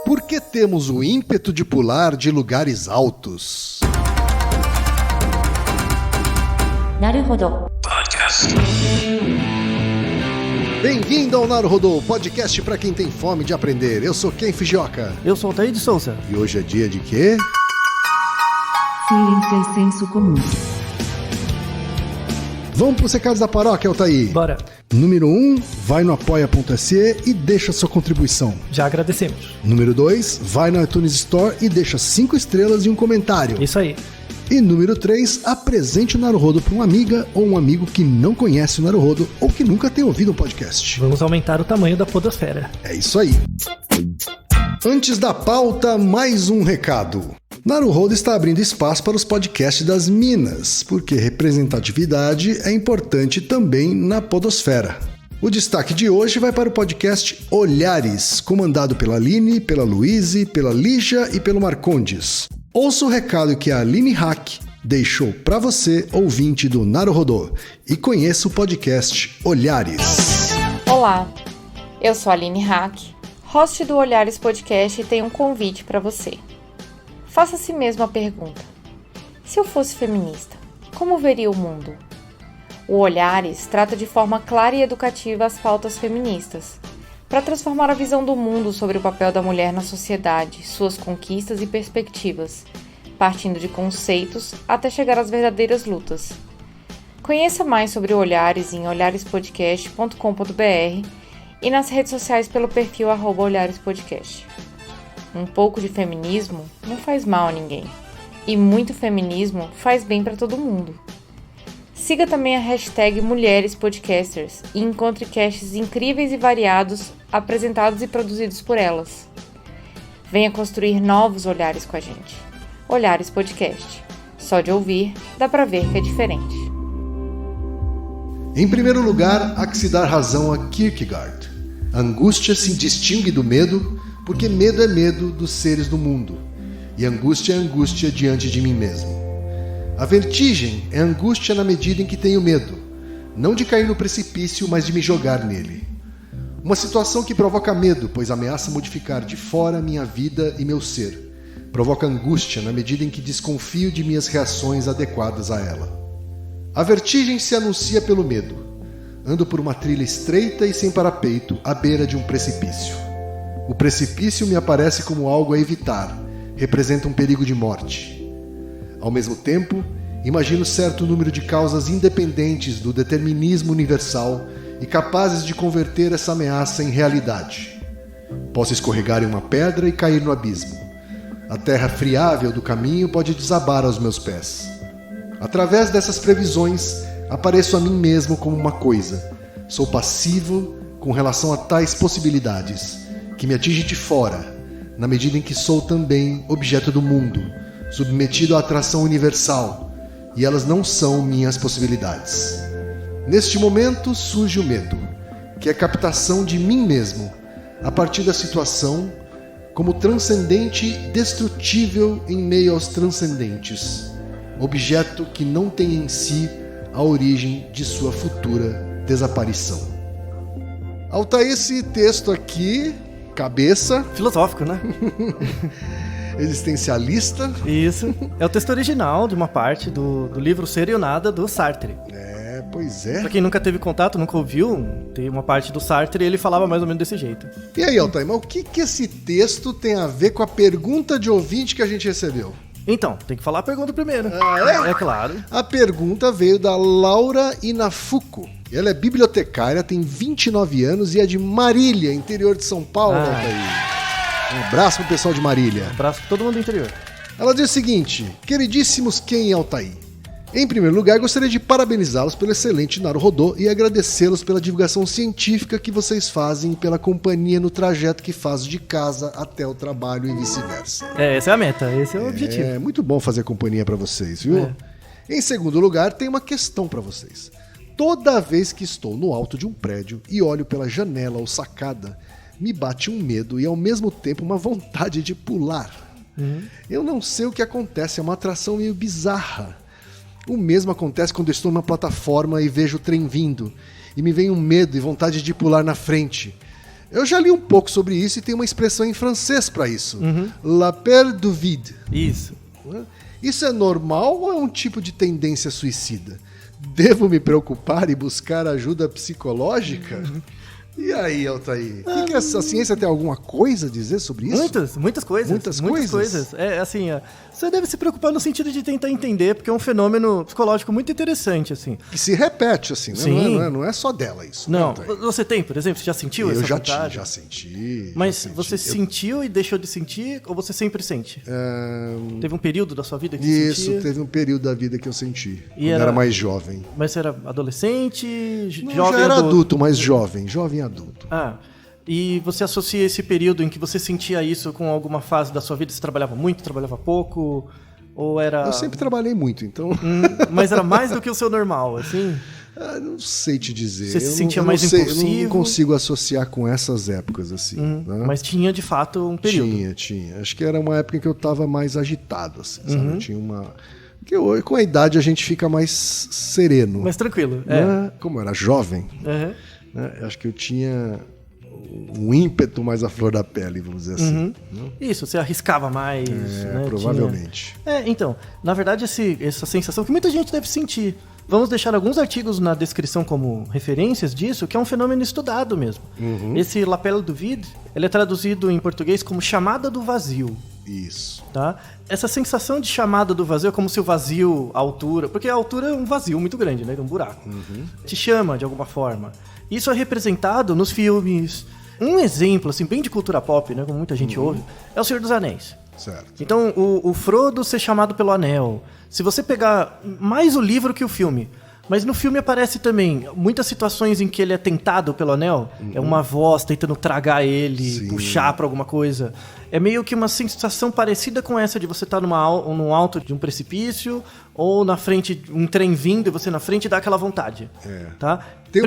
Por que temos o ímpeto de pular de lugares altos? Naruhodo. Bem-vindo ao Naruhodo, podcast para quem tem fome de aprender. Eu sou Ken Fujioka. Eu sou o Altair de Souza. E hoje é dia de quê? Ciência e senso comum. Vamos para os recados da paróquia, Altair. Bora. Número 1, vai no apoia.se e deixa sua contribuição. Já agradecemos. Número 2, vai no iTunes Store e deixa 5 estrelas e um comentário. Isso aí. E número 3, apresente o Naruhodo para uma amiga ou um amigo que não conhece o Naruhodo ou que nunca tem ouvido um podcast. Vamos aumentar o tamanho da podosfera. É isso aí. Antes da pauta, mais um recado. Naruhodo está abrindo espaço para os podcasts das Minas, porque representatividade é importante também na podosfera. O destaque de hoje vai para o podcast Olhares, comandado pela Aline, pela Luíse, pela Lígia e pelo Marcondes. Ouça o recado que a Aline Hack deixou para você, ouvinte do Naruhodo, e conheça o podcast Olhares. Olá, eu sou a Aline Hack, host do Olhares Podcast, e tenho um convite para você. Faça a si mesmo a pergunta: se eu fosse feminista, como veria o mundo? O Olhares trata de forma clara e educativa as pautas feministas, para transformar a visão do mundo sobre o papel da mulher na sociedade, suas conquistas e perspectivas, partindo de conceitos até chegar às verdadeiras lutas. Conheça mais sobre o Olhares em olharespodcast.com.br e nas redes sociais pelo perfil @olharespodcast. Um pouco de feminismo não faz mal a ninguém, e muito feminismo faz bem para todo mundo. Siga também a hashtag Mulheres Podcasters e encontre casts incríveis e variados apresentados e produzidos por elas. Venha construir novos olhares com a gente. Olhares Podcast. Só de ouvir, dá pra ver que é diferente. Em primeiro lugar, há que se dar razão a Kierkegaard. A angústia se distingue do medo porque medo é medo dos seres do mundo, e angústia é angústia diante de mim mesmo. A vertigem é angústia na medida em que tenho medo, não de cair no precipício, mas de me jogar nele. Uma situação que provoca medo, pois ameaça modificar de fora minha vida e meu ser. Provoca angústia na medida em que desconfio de minhas reações adequadas a ela. A vertigem se anuncia pelo medo. Ando por uma trilha estreita e sem parapeito, à beira de um precipício. O precipício me aparece como algo a evitar, representa um perigo de morte. Ao mesmo tempo, imagino certo número de causas independentes do determinismo universal e capazes de converter essa ameaça em realidade. Posso escorregar em uma pedra e cair no abismo. A terra friável do caminho pode desabar aos meus pés. Através dessas previsões, apareço a mim mesmo como uma coisa. Sou passivo com relação a tais possibilidades, que me atinge de fora, na medida em que sou também objeto do mundo, submetido à atração universal, e elas não são minhas possibilidades. Neste momento surge o medo, que é a captação de mim mesmo, a partir da situação, como transcendente e destrutível em meio aos transcendentes, objeto que não tem em si a origem de sua futura desaparição. Altair, esse texto aqui, cabeça... Filosófico, né? Existencialista. Isso. É o texto original de uma parte do livro Ser e o Nada, do Sartre. Pois é. Pra quem nunca teve contato, nunca ouviu, tem uma parte do Sartre e ele falava mais ou menos desse jeito. E aí, Altair, mas o que esse texto tem a ver com a pergunta de ouvinte que a gente recebeu? Então, tem que falar a pergunta primeiro. Ah, é? É claro. A pergunta veio da Laura Inafuco. Ela é bibliotecária, tem 29 anos e é de Marília, interior de São Paulo, Altair. Um abraço pro pessoal de Marília. Um abraço pra todo mundo do interior. Ela diz o seguinte: queridíssimos Ken e Altair, em primeiro lugar, gostaria de parabenizá-los pelo excelente Naruhodo e agradecê-los pela divulgação científica que vocês fazem e pela companhia no trajeto que faço de casa até o trabalho e vice-versa. Essa é a meta, esse é o objetivo. É muito bom fazer companhia pra vocês, viu? É. Em segundo lugar, tem uma questão pra vocês. Toda vez que estou no alto de um prédio e olho pela janela ou sacada, me bate um medo e ao mesmo tempo uma vontade de pular. Eu não sei o que acontece, é uma atração meio bizarra. O mesmo acontece quando estou numa plataforma e vejo o trem vindo, e me vem um medo e vontade de pular na frente. Eu já li um pouco sobre isso e tem uma expressão em francês para isso. La peur du vide. Isso. Isso é normal ou é um tipo de tendência suicida? Devo me preocupar e buscar ajuda psicológica? E aí, Altair? Que essa ciência tem alguma coisa a dizer sobre isso? Muitas coisas. Muitas coisas? É assim, você deve se preocupar no sentido de tentar entender, porque é um fenômeno psicológico muito interessante, assim. Que se repete, assim, né? Sim. Não é só dela isso. Não, né, Altair? você tem, por exemplo, você já sentiu essa vontade? Já senti. Mas você sentiu e deixou de sentir, ou você sempre sente? Teve um período da sua vida que você sentia? Isso, teve um período da vida que eu senti. E quando era era mais jovem. Mas você era adolescente, Não, jovem? já era adulto, mas jovem adulto. E você associa esse período em que você sentia isso com alguma fase da sua vida? Você trabalhava muito, trabalhava pouco? Ou era... Eu sempre trabalhei muito, então... Mas era mais do que o seu normal, assim? Não sei te dizer. Você se sentia mais impulsivo? Eu não consigo associar com essas épocas, assim. Né? Mas tinha, de fato, um período. Tinha. Acho que era uma época em que eu estava mais agitado, assim, sabe? Eu tinha uma... Porque hoje, com a idade, a gente fica mais sereno. Mais tranquilo, né? Como eu era jovem, né? Acho que eu tinha um ímpeto mais à flor da pele, vamos dizer assim. Né? Isso, você arriscava mais. Né? Provavelmente. Então, na verdade, essa sensação que muita gente deve sentir. Vamos deixar alguns artigos na descrição como referências disso, que é um fenômeno estudado mesmo. Esse L'appel du vide, ele é traduzido em português como chamada do vazio. Isso. Tá? Essa sensação de chamada do vazio é como se o vazio, a altura... Porque a altura é um vazio muito grande, né? Um buraco. Te chama de alguma forma. Isso é representado nos filmes. Um exemplo, assim, bem de cultura pop, né? Como muita gente ouve, é O Senhor dos Anéis. Certo. Então, o Frodo ser chamado pelo anel. Se você pegar mais o livro que o filme... Mas no filme aparece também muitas situações em que ele é tentado pelo anel. É uma voz tentando tragar ele, puxar pra alguma coisa. É meio que uma sensação parecida com essa de você estar no alto de um precipício ou na frente, um trem vindo e você na frente dá aquela vontade. Tá? Tem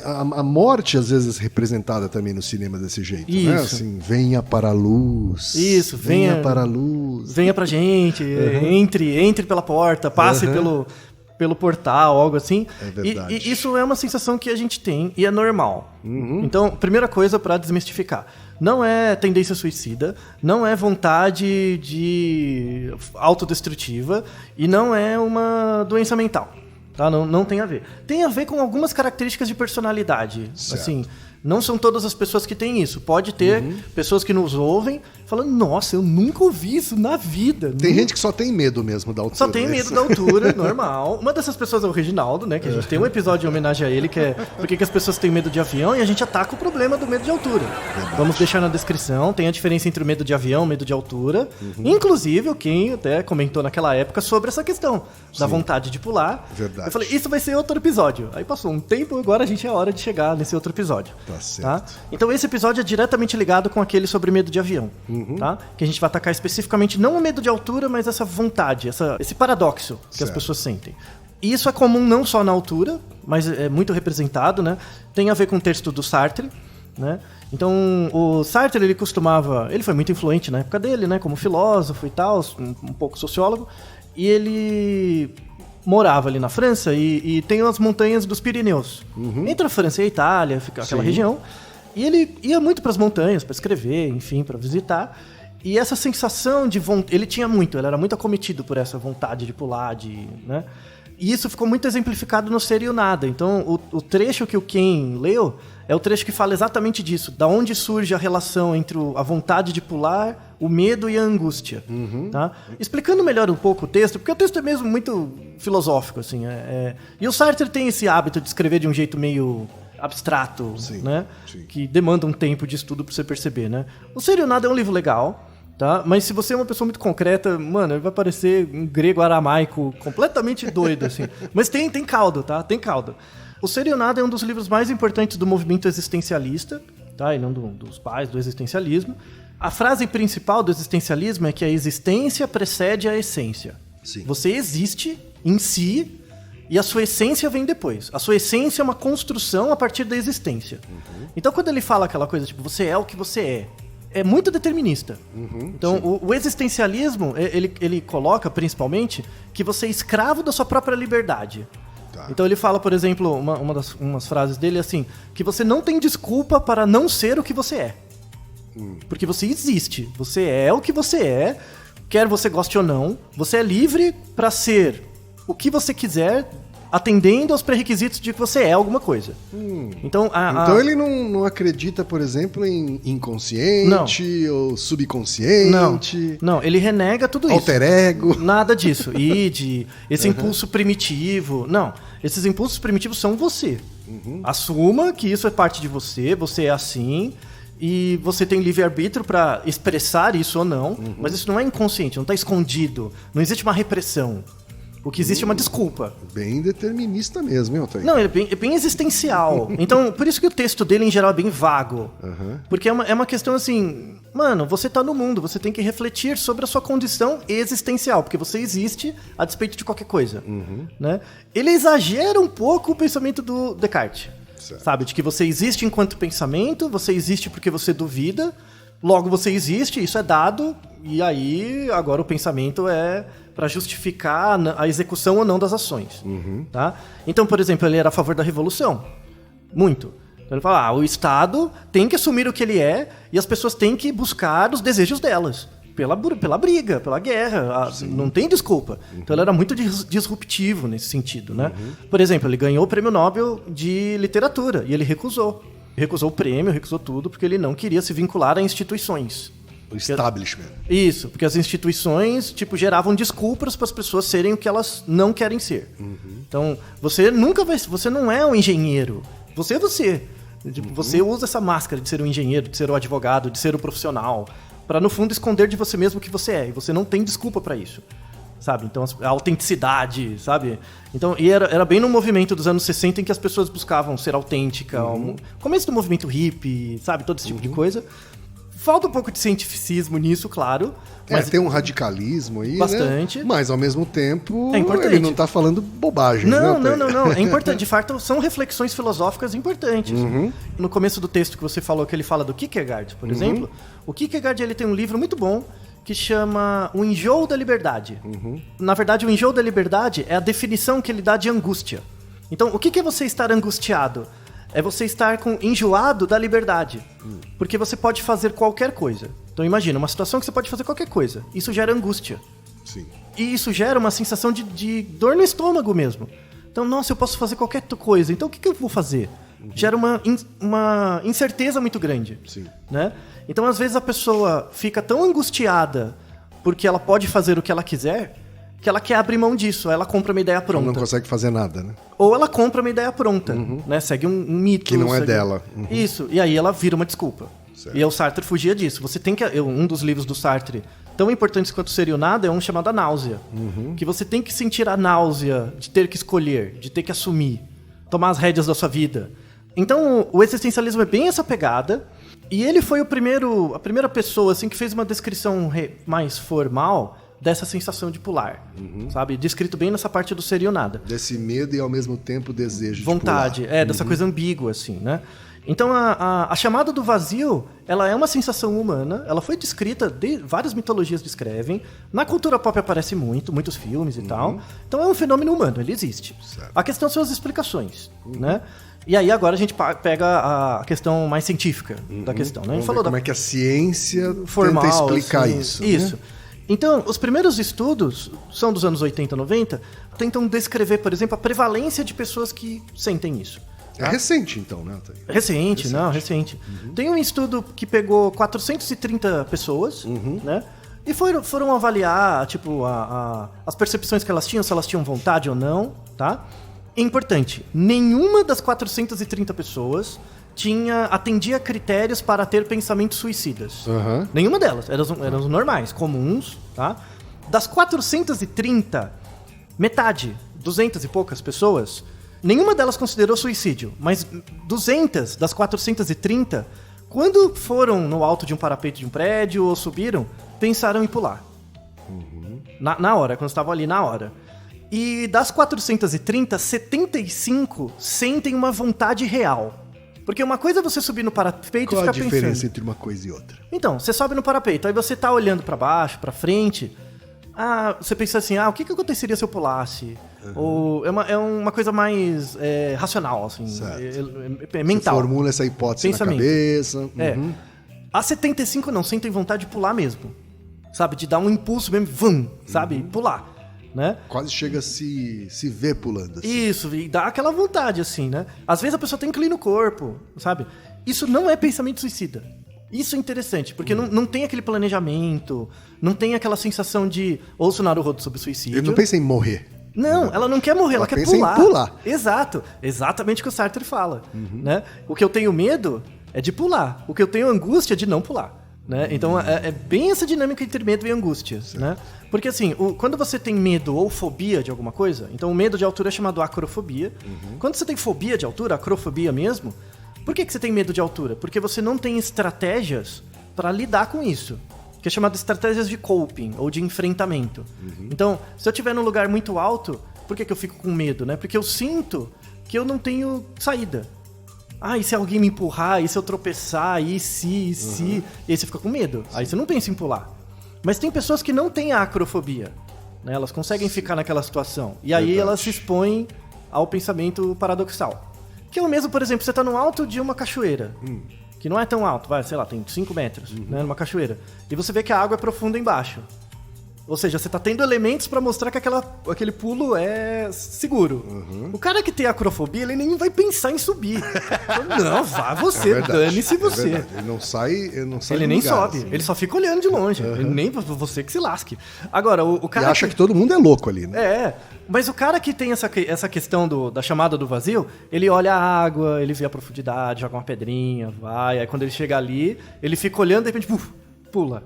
a morte, às vezes, representada também no cinema desse jeito, Isso. né? Assim, venha para a puz. Isso, venha para a luz. Venha pra gente, entre pela porta, passe pelo portal, algo assim. É verdade. E isso é uma sensação que a gente tem e é normal. Então, primeira coisa para desmistificar. Não é tendência suicida, não é vontade de autodestrutiva e não é uma doença mental. Tá? Não tem a ver. Tem a ver com algumas características de personalidade. Certo. Assim, não são todas as pessoas que têm isso. Pode ter pessoas que nos ouvem falando, nossa, eu nunca ouvi isso na vida. Tem gente que só tem medo mesmo da altura. Só tem medo da altura, normal. Uma dessas pessoas é o Reginaldo, né? Que a gente tem um episódio em homenagem a ele, que é por que as pessoas têm medo de avião, e a gente ataca o problema do medo de altura. Verdade. Vamos deixar na descrição, tem a diferença entre o medo de avião e o medo de altura. Inclusive, o Ken até comentou naquela época sobre essa questão da vontade de pular. Verdade. Eu falei, isso vai ser outro episódio. Aí passou um tempo, agora a gente é hora de chegar nesse outro episódio. Tá certo. Então esse episódio é diretamente ligado com aquele sobre medo de avião. Tá? Que a gente vai atacar especificamente não o medo de altura, mas essa vontade, esse paradoxo que as pessoas sentem. E isso é comum não só na altura, mas é muito representado, né? Tem a ver com o texto do Sartre, né? Então, o Sartre, ele foi muito influente na época dele, né? Como filósofo e tal, um pouco sociólogo. E ele morava ali na França e tem as montanhas dos Pirineus. Entre a França e a Itália, fica aquela região. E ele ia muito para as montanhas para escrever, enfim, para visitar. E essa sensação de vontade... Ele era muito acometido por essa vontade de pular, né? E isso ficou muito exemplificado no Ser e o Nada. Então, o trecho que o Ken leu é o trecho que fala exatamente disso. Da onde surge a relação entre a vontade de pular, o medo e a angústia. Tá? Explicando melhor um pouco o texto, porque o texto é mesmo muito filosófico, assim. E o Sartre tem esse hábito de escrever de um jeito meio abstrato, né? Que demanda um tempo de estudo para você perceber, né? O Ser e o Nada é um livro legal, tá? Mas se você é uma pessoa muito concreta, mano, ele vai parecer um grego aramaico completamente doido, assim. Mas tem caldo, tá? Tem caldo. O Ser e o Nada é um dos livros mais importantes do movimento existencialista, tá? Ele é um dos pais do existencialismo. A frase principal do existencialismo é que a existência precede a essência. Sim. Você existe em si e a sua essência vem depois. A sua essência é uma construção a partir da existência. Então, quando ele fala aquela coisa, tipo, você é o que você é muito determinista. Então, o existencialismo, ele coloca, principalmente, que você é escravo da sua própria liberdade. Tá. Então ele fala, por exemplo, umas frases dele assim, que você não tem desculpa para não ser o que você é. Porque você existe, você é o que você é, quer você goste ou não, você é livre para ser o que você quiser, atendendo aos pré-requisitos de que você é alguma coisa. Então ele não acredita, por exemplo, em inconsciente ou subconsciente? Não, ele renega tudo isso. Alter ego? Nada disso. Id, esse impulso primitivo. Não, esses impulsos primitivos são você. Assuma que isso é parte de você, você é assim, e você tem livre-arbítrio para expressar isso ou não, mas isso não é inconsciente, não está escondido, não existe uma repressão. O que existe é uma desculpa. Bem determinista mesmo, hein, Altair? Não, é bem existencial. Então, por isso que o texto dele, em geral, é bem vago. Porque é uma questão assim... Mano, você tá no mundo, você tem que refletir sobre a sua condição existencial, porque você existe a despeito de qualquer coisa. Né? Ele exagera um pouco o pensamento do Descartes. Certo. Sabe? De que você existe enquanto pensamento, você existe porque você duvida, logo você existe, isso é dado, e aí agora o pensamento é para justificar a execução ou não das ações. Tá? Então, por exemplo, ele era a favor da revolução. Muito. Então ele fala, o Estado tem que assumir o que ele é e as pessoas têm que buscar os desejos delas. Pela briga, pela guerra. Não tem desculpa. Então ele era muito disruptivo nesse sentido. Né? Por exemplo, ele ganhou o Prêmio Nobel de Literatura e ele recusou. Recusou o prêmio, recusou tudo, porque ele não queria se vincular a instituições. O establishment. Isso, porque as instituições, geravam desculpas para as pessoas serem o que elas não querem ser. Então, você não é um engenheiro. Você é você. Você usa essa máscara de ser um engenheiro, de ser um advogado, de ser um profissional, para no fundo esconder de você mesmo o que você é. E você não tem desculpa para isso. Sabe? Então, a autenticidade, sabe? Então, e era bem no movimento dos anos 60 em que as pessoas buscavam ser autêntica. Começo do movimento hippie, sabe? Todo esse tipo de coisa. Falta um pouco de cientificismo nisso, claro. Mas tem um radicalismo aí, bastante. Né? Mas, ao mesmo tempo, é importante. Ele não está falando bobagem. Não. É importante. De fato, são reflexões filosóficas importantes. No começo do texto que você falou, que ele fala do Kierkegaard, por exemplo, o Kierkegaard ele tem um livro muito bom que chama O Enjoo da Liberdade. Na verdade, o enjoo da liberdade é a definição que ele dá de angústia. Então, o que é você estar angustiado? É você estar enjoado da liberdade. Porque você pode fazer qualquer coisa. Então imagina, uma situação que você pode fazer qualquer coisa. Isso gera angústia. Sim. E isso gera uma sensação de dor no estômago mesmo. Então, nossa, eu posso fazer qualquer coisa. Então o que eu vou fazer? Gera uma incerteza muito grande. Sim. Né? Então, às vezes, a pessoa fica tão angustiada porque ela pode fazer o que ela quiser, que ela quer abrir mão disso. Ela compra uma ideia pronta. Ela não consegue fazer nada, né? Ou ela compra uma ideia pronta, né? Segue um mito. Que não é dela. Isso. E aí ela vira uma desculpa. Certo. E o Sartre fugia disso. Você tem que... Um dos livros do Sartre, tão importantes quanto Seria o Nada, é um chamado A Náusea. Que você tem que sentir a náusea de ter que escolher, de ter que assumir, tomar as rédeas da sua vida. Então, o existencialismo é bem essa pegada. E ele foi a primeira pessoa assim, que fez uma descrição mais formal dessa sensação de pular, sabe? Descrito bem nessa parte do Seria o Nada. Desse medo e, ao mesmo tempo, desejo vontade, de pular. Dessa coisa ambígua, assim, né? Então, a chamada do vazio, ela é uma sensação humana, ela foi descrita, várias mitologias descrevem, na cultura pop aparece muitos filmes e tal. Então, é um fenômeno humano, ele existe. Certo. A questão são as explicações, né? E aí, agora a gente pega a questão mais científica da questão, né? A gente falou como é que a ciência formal, tenta explicar assim, isso. Isso. Né? Então, os primeiros estudos, são dos anos 80, 90, tentam descrever, por exemplo, a prevalência de pessoas que sentem isso. É recente, então, né? Recente. Tem um estudo que pegou 430 pessoas, né? E foram avaliar, as percepções que elas tinham, se elas tinham vontade ou não, tá? Importante, nenhuma das 430 pessoas atendia critérios para ter pensamentos suicidas. Nenhuma delas. Eram os normais, comuns, tá? Das 430, metade, 200 e poucas pessoas, nenhuma delas considerou suicídio. Mas 200 das 430, quando foram no alto de um parapeito de um prédio ou subiram, pensaram em pular. Na hora, quando estavam ali na hora. E das 430, 75 sentem uma vontade real. Porque uma coisa é você subir no parapeito e ficar pensando... Qual a diferença entre uma coisa e outra? Então, você sobe no parapeito, aí você tá olhando pra baixo, pra frente... você pensa assim, o que aconteceria se eu pulasse? Ou é uma coisa mais racional, assim. É mental. Você formula essa hipótese Pensamento. na cabeça. A 75 não, sentem vontade de pular mesmo. Sabe? De dar um impulso mesmo, vum, sabe? Pular, né? Quase chega a se ver pulando. Assim. Isso, e dá aquela vontade, assim, né? Às vezes a pessoa tem inclina o corpo, sabe? Isso não é pensamento suicida. Isso é interessante, porque não tem aquele planejamento, não tem aquela sensação de ouço Naruhodo sobre suicídio. Ele não pensa em morrer. Não, ela não quer morrer, ela quer pensa pular. em pular. Exato, exatamente o que o Sartre fala, né? O que eu tenho medo é de pular, o que eu tenho angústia é de não pular. Né? Então é bem essa dinâmica entre medo e angústia, né? Porque assim, quando você tem medo ou fobia de alguma coisa, então o medo de altura é chamado acrofobia. Quando você tem fobia de altura, acrofobia mesmo, por que você tem medo de altura? Porque você não tem estratégias para lidar com isso, que é chamado estratégias de coping ou de enfrentamento. Então, se eu estiver num lugar muito alto, por que eu fico com medo, né? Porque eu sinto que eu não tenho saída. E se alguém me empurrar, e se eu tropeçar, e se... E aí você fica com medo. Aí você não pensa em pular. Mas tem pessoas que não têm a acrofobia, né? Elas conseguem ficar naquela situação. E aí elas se expõem ao pensamento paradoxal. Que é o mesmo, por exemplo, você tá no alto de uma cachoeira. Que não é tão alto, sei lá, tem 5 metros, né? Numa cachoeira. E você vê que a água é profunda embaixo. Ou seja, você tá tendo elementos pra mostrar que aquele pulo é seguro. O cara que tem acrofobia, ele nem vai pensar em subir. Não, vá você, dane-se você. Ele não sai Ele nem lugar, sobe, assim. ele só fica olhando de longe. Ele nem você que se lasque. Agora, o cara E acha que todo mundo é louco ali, né? Mas o cara que tem essa questão da chamada do vazio, ele olha a água, ele vê a profundidade, joga uma pedrinha, vai. Aí quando ele chega ali, ele fica olhando e de repente, pula.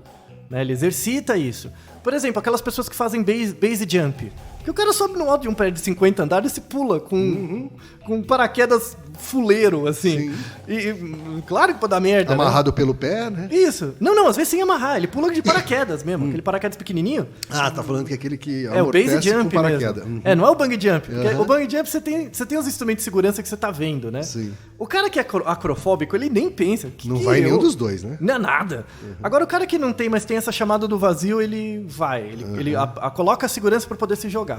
Né? Ele exercita isso. Por exemplo, aquelas pessoas que fazem base jump. Que o cara sobe no alto de um prédio de 50 andares e se pula com paraquedas fuleiro, assim. E claro que pode dar merda, Amarrado pelo pé, né? Isso. Não, às vezes sem amarrar. Ele pula de paraquedas mesmo. Aquele paraquedas pequenininho. Tá falando que é aquele que É o base jump com paraquedas. mesmo. Não é o bang jump. Porque o bang jump você tem os instrumentos de segurança que você tá vendo, né? Sim. O cara que é acrofóbico, ele nem pensa. Não vai nenhum dos dois, né? Não é nada. Agora, o cara que não tem, mas tem essa chamada do vazio, ele vai. Ele coloca a segurança pra poder se jogar.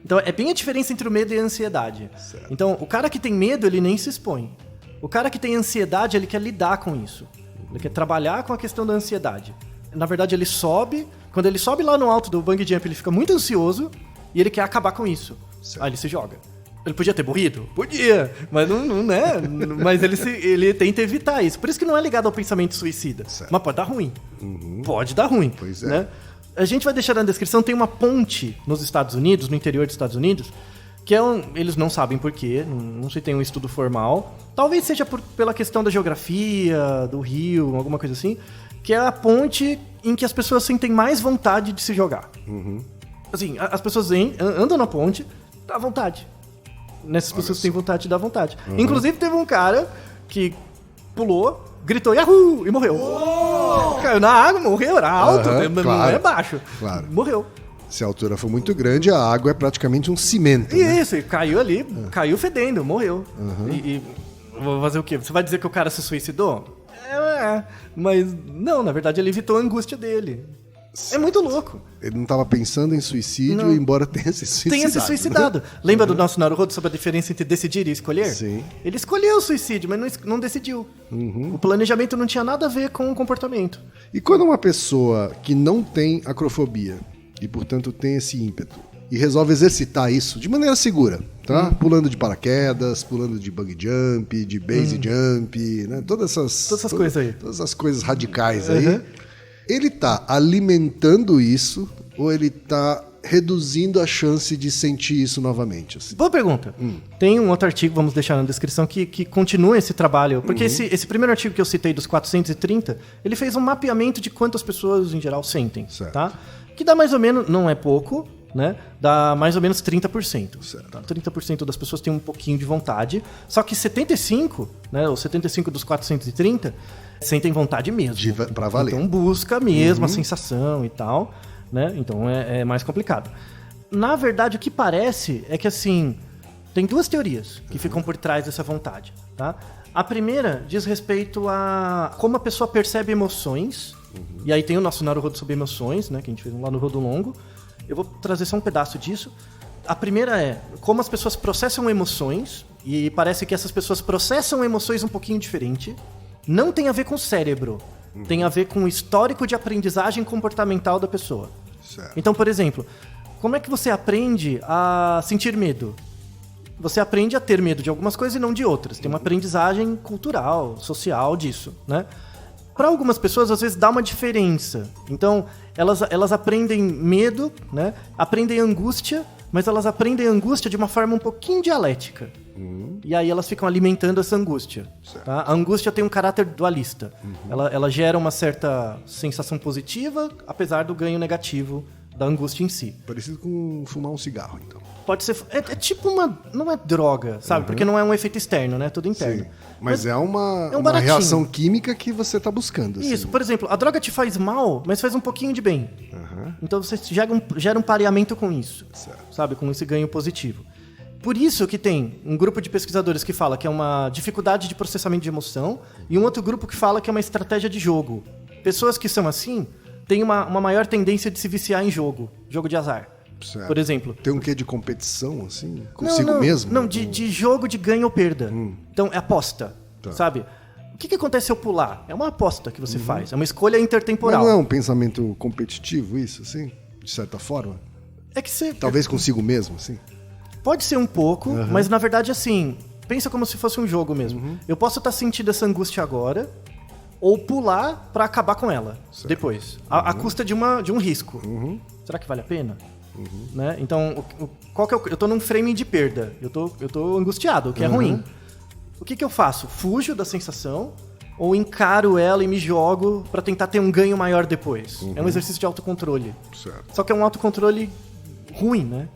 Então, é bem a diferença entre o medo e a ansiedade. Certo. Então, o cara que tem medo, ele nem se expõe. O cara que tem ansiedade, ele quer lidar com isso. Ele quer trabalhar com a questão da ansiedade. Na verdade, ele sobe. Quando ele sobe lá no alto do bungee jump, ele fica muito ansioso e ele quer acabar com isso. Certo. Aí ele se joga. Ele podia ter morrido? Podia, mas não né? Mas ele tenta evitar isso. Por isso que não é ligado ao pensamento suicida. Certo. Mas pode dar ruim. Pode dar ruim. Pois é. Né? A gente vai deixar na descrição, tem uma ponte nos Estados Unidos, no interior dos Estados Unidos, que eles não sabem por quê, não se tem um estudo formal. Talvez seja pela questão da geografia, do rio, alguma coisa assim, que é a ponte em que as pessoas sentem mais vontade de se jogar. Assim, as pessoas andam na ponte, dá vontade. Nessas pessoas têm vontade de dar vontade. Inclusive, teve um cara pulou, gritou Yahoo! E morreu. Caiu na água, morreu, era alto, não é baixo. Claro. Morreu. Se a altura for muito grande, a água é praticamente um cimento. Né? Isso, e caiu ali, caiu fedendo, morreu. E vou fazer o quê? Você vai dizer que o cara se suicidou? Mas não, na verdade ele evitou a angústia dele. É muito louco. Ele não estava pensando em suicídio, embora tenha se suicidado. Tenha se suicidado. Lembra do nosso Naruhodo sobre a diferença entre decidir e escolher? Sim. Ele escolheu o suicídio, mas não decidiu. O planejamento não tinha nada a ver com o comportamento. E quando uma pessoa que não tem acrofobia e, portanto, tem esse ímpeto e resolve exercitar isso de maneira segura, tá? Pulando de paraquedas, pulando de bungee jump, de base jump, né? Todas essas coisas aí. Todas essas coisas radicais aí. Ele tá alimentando isso ou ele tá reduzindo a chance de sentir isso novamente? Assim? Boa pergunta. Tem um outro artigo, vamos deixar na descrição, que continua esse trabalho. Porque esse primeiro artigo que eu citei, dos 430, ele fez um mapeamento de quantas pessoas, em geral, sentem. Certo. Tá? Que dá mais ou menos, não é pouco, né? Dá mais ou menos 30%. Certo. Tá? 30% das pessoas têm um pouquinho de vontade. Só que 75%, né? Os 75% dos 430 sentem vontade mesmo. Pra valer. Então busca mesmo a sensação e tal, né? Então é mais complicado. Na verdade, o que parece é que, assim, tem duas teorias que ficam por trás dessa vontade, tá? A primeira diz respeito a como a pessoa percebe emoções. E aí tem o nosso Naruhodo sobre emoções, né? Que a gente fez um Naruhodo longo. Eu vou trazer só um pedaço disso. A primeira é como as pessoas processam emoções, e parece que essas pessoas processam emoções um pouquinho diferente. Não tem a ver com o cérebro, tem a ver com o histórico de aprendizagem comportamental da pessoa. Certo. Então, por exemplo, como é que você aprende a sentir medo? Você aprende a ter medo de algumas coisas e não de outras. Tem uma aprendizagem cultural, social disso, né? Para algumas pessoas, às vezes, dá uma diferença. Então, elas aprendem medo, né? Aprendem angústia, mas elas aprendem angústia de uma forma um pouquinho dialética. E aí elas ficam alimentando essa angústia. Tá? A angústia tem um caráter dualista. Ela gera uma certa sensação positiva, apesar do ganho negativo da angústia em si. Parecido com fumar um cigarro, então. Pode ser... É tipo uma... Não é droga, sabe? Porque não é um efeito externo, né? É tudo interno. Sim. Mas é uma baratinho. reação química que você tá buscando. Assim. Isso. Por exemplo, a droga te faz mal, mas faz um pouquinho de bem. Então você gera um pareamento com isso. Certo. Sabe? Com esse ganho positivo. Por isso que tem um grupo de pesquisadores que fala que é uma dificuldade de processamento de emoção e um outro grupo que fala que é uma estratégia de jogo. Pessoas que são assim têm uma maior tendência de se viciar em jogo de azar. Certo. Por exemplo. Tem um quê de competição, assim? Consigo mesmo? Não, de jogo de ganho ou perda. Então, é aposta, sabe? O que acontece se eu pular? É uma aposta que você faz, é uma escolha intertemporal. Mas não é um pensamento competitivo isso, assim? De certa forma? É que você... Talvez consigo mesmo, assim? Pode ser um pouco, mas na verdade, assim, pensa como se fosse um jogo mesmo. Eu posso estar sentindo essa angústia agora, ou pular pra acabar com ela depois. À custa de um risco. Será que vale a pena? Né? Então, qual que é eu tô num frame de perda. Eu tô angustiado, o que é ruim. O que eu faço? Fujo da sensação ou encaro ela e me jogo pra tentar ter um ganho maior depois? É um exercício de autocontrole. Certo. Só que é um autocontrole ruim, né?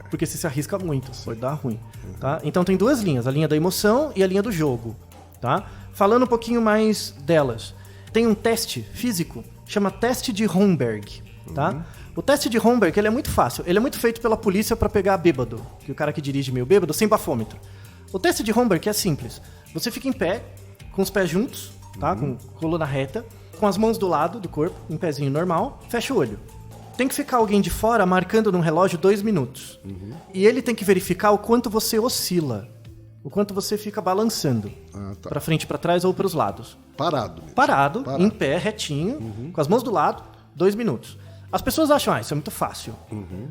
Porque você se arrisca muito, pode dar ruim. Tá? Então tem duas linhas, a linha da emoção e a linha do jogo. Tá? Falando um pouquinho mais delas, tem um teste físico, chama teste de Holmberg. Tá? O teste de Holmberg ele é muito fácil, ele é muito feito pela polícia para pegar bêbado, que o cara que dirige meio bêbado, sem bafômetro. O teste de Holmberg é simples, você fica em pé, com os pés juntos, tá? Com coluna reta, com as mãos do lado do corpo, em pezinho normal, fecha o olho. Tem que ficar alguém de fora marcando no relógio 2 minutos. E ele tem que verificar o quanto você oscila. O quanto você fica balançando. Pra frente, pra trás ou pros lados. Parado mesmo. Parado, em pé, retinho, com as mãos do lado, 2 minutos. As pessoas acham, isso é muito fácil.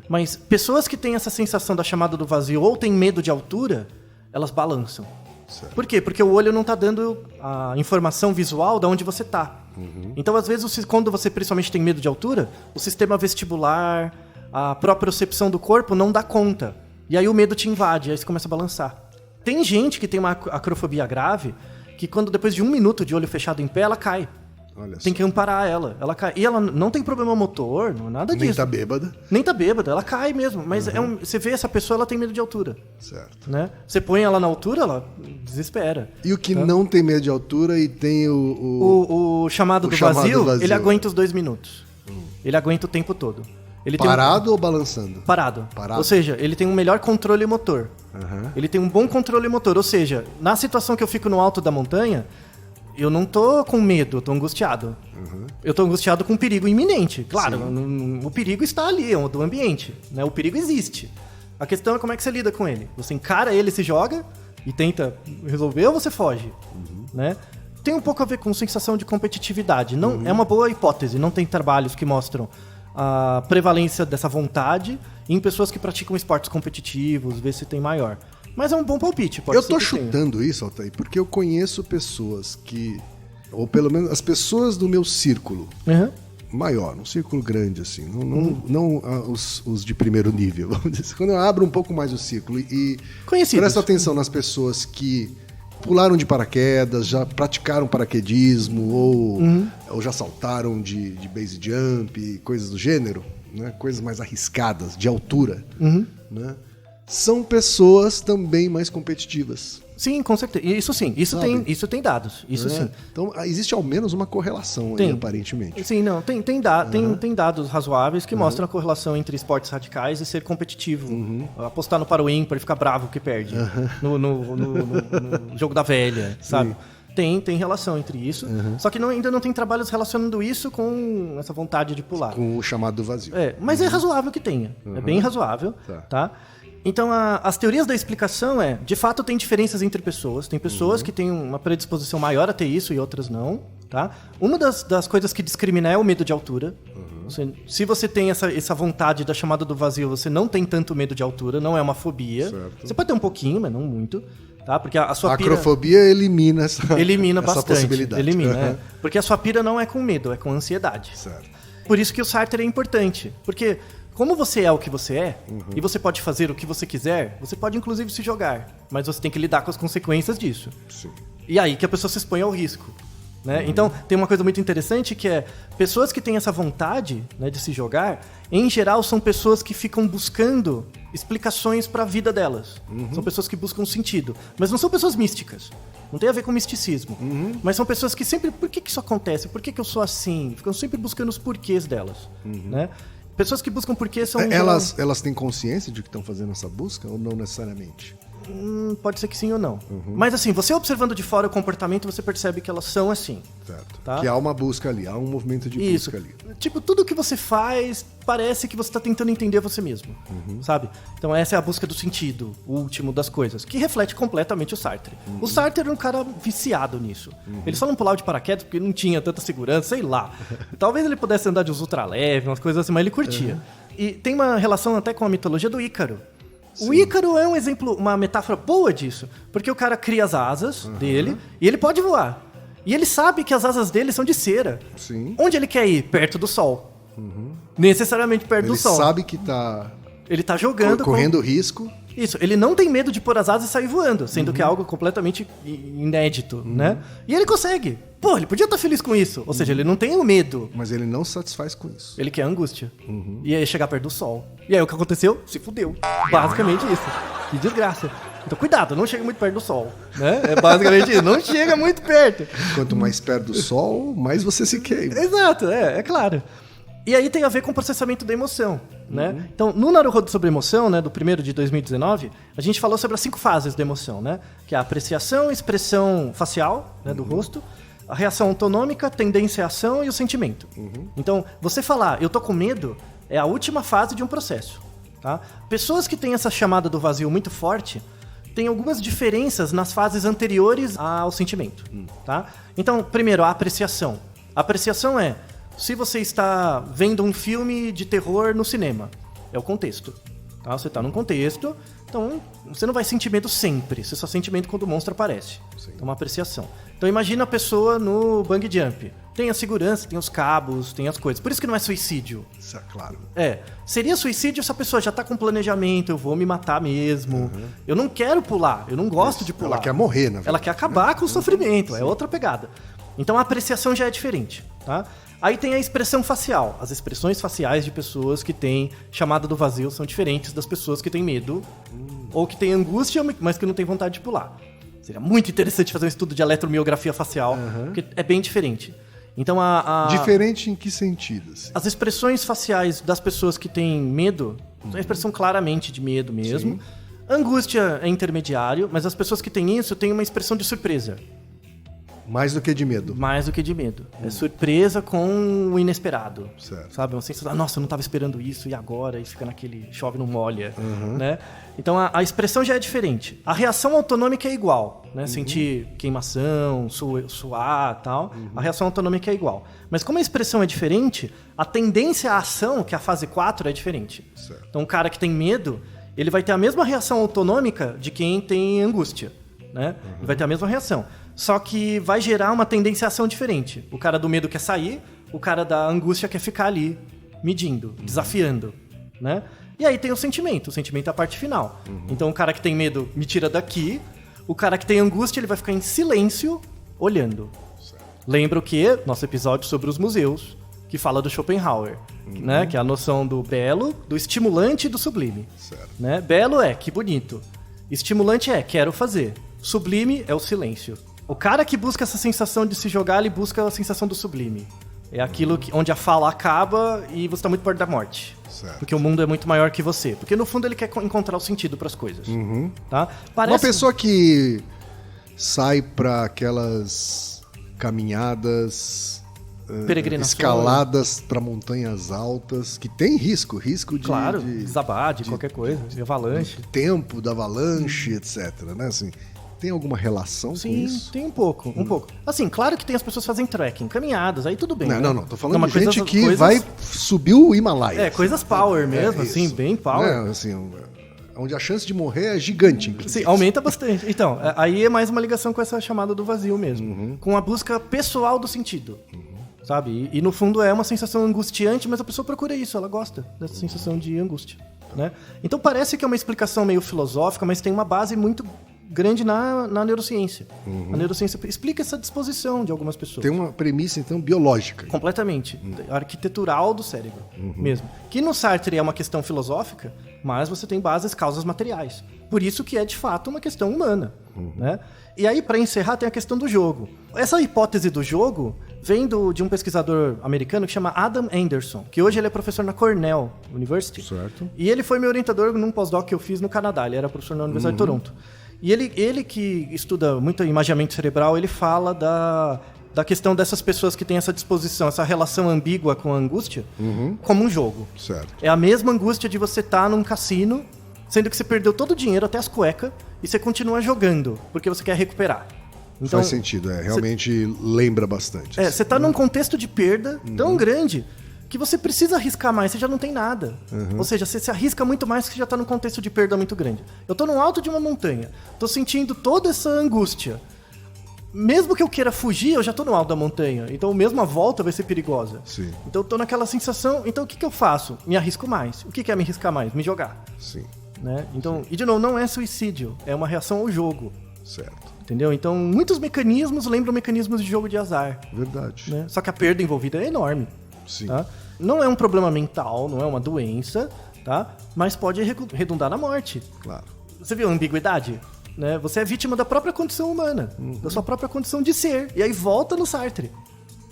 Mas pessoas que têm essa sensação da chamada do vazio ou têm medo de altura, elas balançam. Certo. Por quê? Porque o olho não tá dando a informação visual de onde você tá. Então, às vezes, quando você principalmente tem medo de altura, o sistema vestibular, a própria percepção do corpo não dá conta. E aí o medo te invade, aí você começa a balançar. Tem gente que tem uma acrofobia grave, que depois de 1 minuto de olho fechado em pé, ela cai. Olha Tem só. que amparar ela. Ela cai. E ela não tem problema motor, não é nada disso. Nem tá bêbada. Nem tá bêbada, ela cai mesmo. Mas você vê essa pessoa, ela tem medo de altura. Certo. Né? Você põe ela na altura, ela desespera. E o que não tem medo de altura e tem O chamado do vazio, ele aguenta os 2 minutos. Ele aguenta o tempo todo. Ele Parado ou balançando? Parado. Parado. Ou seja, ele tem um melhor controle motor. Ele tem um bom controle motor. Ou seja, na situação que eu fico no alto da montanha, eu não tô com medo, eu tô angustiado. Eu tô angustiado com um perigo iminente. Claro, o perigo está ali, é do ambiente. Né? O perigo existe. A questão é como é que você lida com ele. Você encara ele, se joga e tenta resolver ou você foge? Né? Tem um pouco a ver com sensação de competitividade. Não, é uma boa hipótese. Não tem trabalhos que mostram a prevalência dessa vontade em pessoas que praticam esportes competitivos, ver se tem maior. Mas é um bom palpite, pode Eu ser tô que tenha. chutando isso, Altair, porque eu conheço pessoas que... Ou pelo menos as pessoas do meu círculo maior, um círculo grande, assim. Não os de primeiro nível, vamos dizer assim. Quando eu abro um pouco mais o círculo e Conhecidos. presto atenção nas pessoas que pularam de paraquedas, já praticaram paraquedismo ou já saltaram de base jump, coisas do gênero, né? Coisas mais arriscadas, de altura, né? São pessoas também mais competitivas. Sim, com certeza. Isso sim, isso tem dados. Isso né? sim. Então, existe ao menos uma correlação aí, aparentemente. Sim, não, tem dados razoáveis que mostram a correlação entre esportes radicais e ser competitivo. Apostar no paro ímpar e ficar bravo que perde. No jogo da velha, sabe? Tem relação entre isso. Só que ainda não tem trabalhos relacionando isso com essa vontade de pular. Com o chamado do vazio. Mas é razoável que tenha. É bem razoável, tá? Então, as teorias da explicação de fato, tem diferenças entre pessoas. Tem pessoas que têm uma predisposição maior a ter isso e outras não, tá? Uma das coisas que discrimina é o medo de altura. Se você tem essa vontade da chamada do vazio, você não tem tanto medo de altura, não é uma fobia. Certo. Você pode ter um pouquinho, mas não muito, tá? Porque a sua pira... acrofobia elimina essa bastante, possibilidade. Elimina, Porque a sua pira não é com medo, é com ansiedade. Certo. Por isso que o Sartre é importante, porque... Como você é o que você é, e você pode fazer o que você quiser, você pode inclusive se jogar, mas você tem que lidar com as consequências disso. Sim. E aí que a pessoa se expõe ao risco. Né? Então, tem uma coisa muito interessante que é, pessoas que têm essa vontade, né, de se jogar, em geral são pessoas que ficam buscando explicações para a vida delas. São pessoas que buscam sentido, mas não são pessoas místicas. Não tem a ver com misticismo. Mas são pessoas que sempre... Por que isso acontece? Por que eu sou assim? Ficam sempre buscando os porquês delas. Né? Pessoas que buscam porquê são... Elas têm consciência de que estão fazendo essa busca ou não necessariamente? Pode ser que sim ou não. Mas assim, você observando de fora o comportamento, você percebe que elas são assim. Certo. Tá? Que há uma busca ali, há um movimento de busca ali. Tipo, tudo que você faz parece que você está tentando entender você mesmo, sabe? Então essa é a busca do sentido, o último das coisas, que reflete completamente o Sartre. O Sartre era um cara viciado nisso. Ele só não pulava de paraquedas porque não tinha tanta segurança, sei lá. Talvez ele pudesse andar de uns ultraleve, umas coisas assim, mas ele curtia. E tem uma relação até com a mitologia do Ícaro. Sim. O Ícaro é um exemplo, uma metáfora boa disso, porque o cara cria as asas dele e ele pode voar. E ele sabe que as asas dele são de cera. Sim. Onde ele quer ir? Perto do sol. Necessariamente perto do sol. Ele sabe que tá... Ele tá jogando... Correndo risco. Isso, ele não tem medo de pôr as asas e sair voando, sendo que é algo completamente inédito, né? E ele consegue. Pô, ele podia estar feliz com isso. Ou seja, ele não tem o medo. Mas ele não se satisfaz com isso. Ele quer a angústia. E aí chegar perto do sol. E aí o que aconteceu? Se fudeu. Basicamente isso. Que desgraça. Então cuidado, não chega muito perto do sol. Né? É basicamente isso. Não chega muito perto. Quanto mais perto do sol, mais você se queima. Exato, é claro. E aí tem a ver com o processamento da emoção, né? Então, no Naruhodo sobre emoção, né, do primeiro de 2019, a gente falou sobre as 5 fases da emoção, né? Que é a apreciação, expressão facial, né, do rosto, a reação autonômica, tendência à ação e o sentimento. Então, você falar, eu tô com medo, é a última fase de um processo, tá? Pessoas que têm essa chamada do vazio muito forte, têm algumas diferenças nas fases anteriores ao sentimento, tá? Então, primeiro, a apreciação. A apreciação é... Se você está vendo um filme de terror no cinema, é o contexto. Tá? Você está num contexto, então você não vai sentir medo sempre. Você só sente medo quando o monstro aparece. Sim. Então, uma apreciação. Então, imagina a pessoa no bungee jump. Tem a segurança, tem os cabos, tem as coisas. Por isso que não é suicídio. Isso é claro. Seria suicídio se a pessoa já está com planejamento, eu vou me matar mesmo. Eu não quero pular, eu não gosto de pular. Ela quer morrer, na verdade. Ela quer acabar com o sofrimento, é outra pegada. Então, a apreciação já é diferente, tá? Aí tem a expressão facial. As expressões faciais de pessoas que têm chamada do vazio são diferentes das pessoas que têm medo ou que têm angústia, mas que não têm vontade de pular. Seria muito interessante fazer um estudo de eletromiografia facial, porque é bem diferente. Então, Diferente em que sentido? Assim? As expressões faciais das pessoas que têm medo são a expressão claramente de medo mesmo. Sim. Angústia é intermediário, mas as pessoas que têm isso têm uma expressão de surpresa. Mais do que de medo. Mais do que de medo. É surpresa com o inesperado. Certo. Sabe? Uma sensação, nossa, eu não estava esperando isso, e agora? E fica naquele chove, não molha. Né? Então, a expressão já é diferente. A reação autonômica é igual. Né? Sentir queimação, suar e tal. A reação autonômica é igual. Mas como a expressão é diferente, a tendência à ação, que é a fase 4, é diferente. Certo. Então, um cara que tem medo, ele vai ter a mesma reação autonômica de quem tem angústia. Né? Vai ter a mesma reação. Só que vai gerar uma tendência à ação diferente. O cara do medo quer sair, o cara da angústia quer ficar ali, medindo, desafiando, né? E aí tem o sentimento é a parte final. Então o cara que tem medo me tira daqui, o cara que tem angústia ele vai ficar em silêncio, olhando. Certo. Lembra o quê? Nosso episódio sobre os museus, que fala do Schopenhauer, né? Que é a noção do belo, do estimulante e do sublime. Certo. Né? Belo é, que bonito. Estimulante é, quero fazer. Sublime é o silêncio. O cara que busca essa sensação de se jogar, ele busca a sensação do sublime. É aquilo onde a fala acaba e você está muito perto da morte. Certo. Porque o mundo é muito maior que você. Porque no fundo ele quer encontrar o sentido para as coisas. Tá? Uma pessoa que sai para aquelas caminhadas peregrinações. Escaladas para montanhas altas, que tem risco de... Claro, de desabar, de qualquer coisa, de avalanche. tempo da avalanche, etc, né? Assim, tem alguma relação com Sim, isso? tem um pouco. Assim, claro que tem as pessoas que fazem trekking, caminhadas, aí tudo bem. né? Não, tô falando de mas gente que vai subir o Himalaia. Coisas power mesmo, isso. assim, bem power. Né? Assim, onde a chance de morrer é gigante, inclusive. Sim, aumenta bastante. Então, aí é mais uma ligação com essa chamada do vazio mesmo. Com a busca pessoal do sentido. Sabe? E no fundo é uma sensação angustiante, mas a pessoa procura isso, ela gosta dessa sensação de angústia. Né? Então parece que é uma explicação meio filosófica, mas tem uma base muito grande na neurociência. A neurociência explica essa disposição de algumas pessoas. Tem uma premissa, então, biológica. Completamente. Arquitetural do cérebro mesmo. Que no Sartre é uma questão filosófica, mas você tem bases, causas materiais. Por isso que é, de fato, uma questão humana. Né? E aí, para encerrar, tem a questão do jogo. Essa hipótese do jogo vem de um pesquisador americano que chama Adam Anderson, que hoje ele é professor na Cornell University. Certo. E ele foi meu orientador num pós-doc que eu fiz no Canadá. Ele era professor na Universidade de Toronto. E ele que estuda muito imaginamento cerebral, ele fala da questão dessas pessoas que têm essa disposição, essa relação ambígua com a angústia, como um jogo. Certo. É a mesma angústia de você estar num cassino, sendo que você perdeu todo o dinheiro, até as cuecas, e você continua jogando, porque você quer recuperar. Então, faz sentido, realmente lembra bastante. você tá num contexto de perda tão grande que você precisa arriscar mais, você já não tem nada. Ou seja, você se arrisca muito mais que já tá num contexto de perda muito grande. Eu tô no alto de uma montanha, tô sentindo toda essa angústia. Mesmo que eu queira fugir, eu já tô no alto da montanha. Então, mesmo a volta vai ser perigosa. Sim. Então, eu tô naquela sensação. Então, o que eu faço? Me arrisco mais. O que é me arriscar mais? Me jogar. Sim. Né? Então, e de novo, não é suicídio. É uma reação ao jogo. Certo. Entendeu? Então, muitos mecanismos lembram mecanismos de jogo de azar. Verdade. Né? Só que a perda envolvida é enorme. Sim. Tá? Não é um problema mental, não é uma doença, tá? Mas pode redundar na morte. Claro. Você viu a ambiguidade? Né? Você é vítima da própria condição humana, da sua própria condição de ser. E aí volta no Sartre.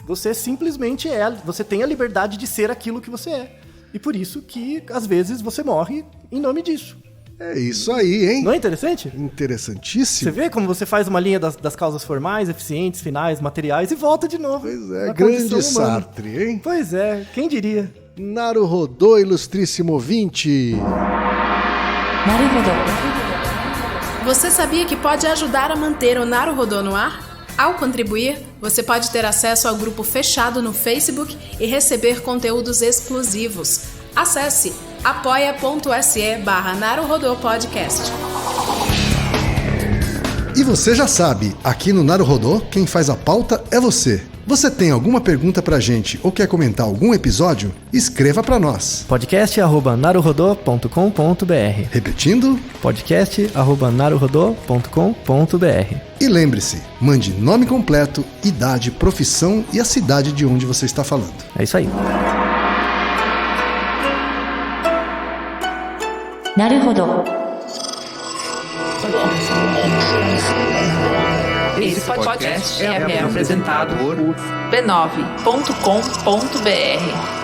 Você simplesmente você tem a liberdade de ser aquilo que você é. E por isso que, às vezes, você morre em nome disso. É isso aí, hein? Não é interessante? Interessantíssimo. Você vê como você faz uma linha das causas formais, eficientes, finais, materiais e volta de novo. Pois é, na grande condição humana. Sartre, hein? Pois é, quem diria? Naruhodô, ilustríssimo ouvinte. Naruhodo. Você sabia que pode ajudar a manter o Naruhodô no ar? Ao contribuir, você pode ter acesso ao grupo fechado no Facebook e receber conteúdos exclusivos. Acesse apoia.se/Naruhodô Podcast. E você já sabe, aqui no Naruhodô, quem faz a pauta é você. Você tem alguma pergunta pra gente ou quer comentar algum episódio? Escreva pra nós. podcast@naruhodô.com.br. Repetindo? podcast@naruhodô.com.br. E lembre-se, mande nome completo, idade, profissão e a cidade de onde você está falando. É isso aí. Naruhodo. Esse podcast é apresentado por b9.com.br.